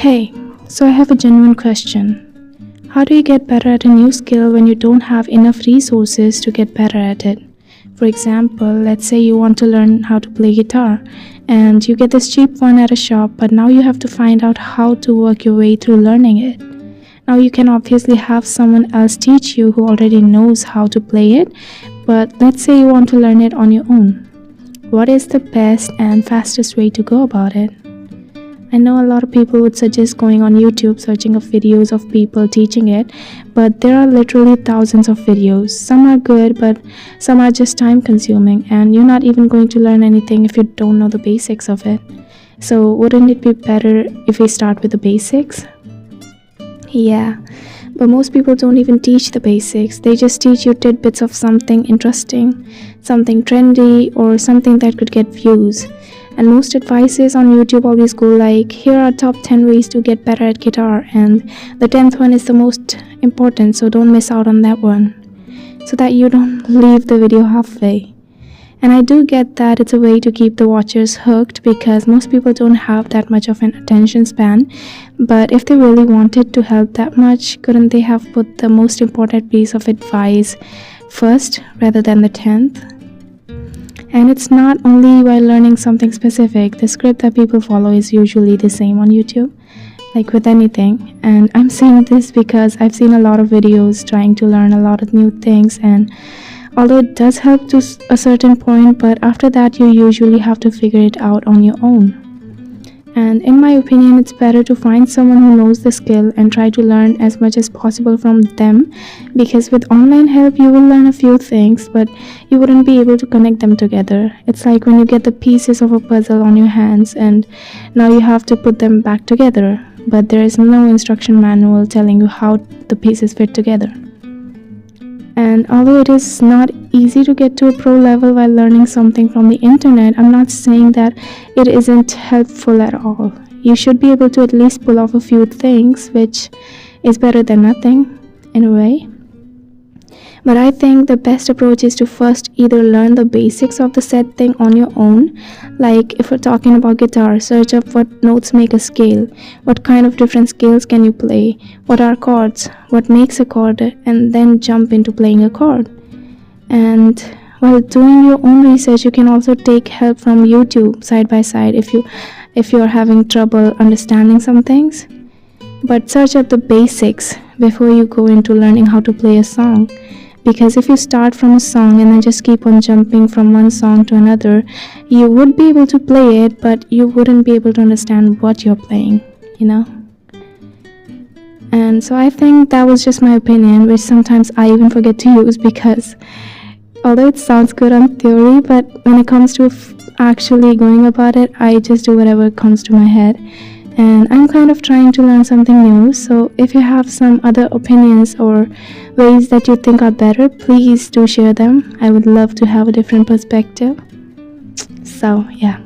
Hey, so I have a genuine question. How do you get better at a new skill when you don't have enough resources to get better at it? For example, let's say you want to learn how to play guitar and you get this cheap one at a shop, but now you have to find out how to work your way through learning it. Now, you can obviously have someone else teach you who already knows how to play it, but let's say you want to learn it on your own. What is the best and fastest way to go about it? I know a lot of people would suggest going on YouTube, searching of videos of people teaching it, but there are literally thousands of videos. Some are good, but some are just time consuming, and you're not even going to learn anything if you don't know the basics of it. So, wouldn't it be better if we start with the basics? Yeah, but most people don't even teach the basics. They just teach you tidbits of something interesting, something trendy, or something that could get views. And most advices on YouTube always go like, here are top 10 ways to get better at guitar, and the 10th one is the most important, so don't miss out on that one, so that you don't leave the video halfway. And I do get that it's a way to keep the watchers hooked because most people don't have that much of an attention span, but if they really wanted to help that much, couldn't they have put the most important piece of advice first rather than the 10th? And it's not only while learning something specific, the script that people follow is usually the same on YouTube, like with anything. And I'm saying this because I've seen a lot of videos trying to learn a lot of new things, and although it does help to a certain point, but after that you usually have to figure it out on your own. And in my opinion, it's better to find someone who knows the skill and try to learn as much as possible from them, because with online help you will learn a few things, but you wouldn't be able to connect them together. It's like when you get the pieces of a puzzle on your hands and now you have to put them back together, but there is no instruction manual telling you how the pieces fit together. And although it is not easy to get to a pro level while learning something from the internet, I'm not saying that it isn't helpful at all. You should be able to at least pull off a few things, which is better than nothing in a way. But I think the best approach is to first either learn the basics of the said thing on your own. Like if we're talking about guitar, search up what notes make a scale, what kind of different scales can you play, what are chords, what makes a chord, and then jump into playing a chord. And while doing your own research, you can also take help from YouTube side by side if you're having trouble understanding some things. But search up the basics before you go into learning how to play a song. Because if you start from a song and then just keep on jumping from one song to another, you would be able to play it, but you wouldn't be able to understand what you're playing, you know? And so I think that was just my opinion, which sometimes I even forget to use because although it sounds good on theory, but when it comes to actually going about it, I just do whatever comes to my head. And I'm kind of trying to learn something new, so if you have some other opinions or ways that you think are better, please do share them. I would love to have a different perspective. So yeah.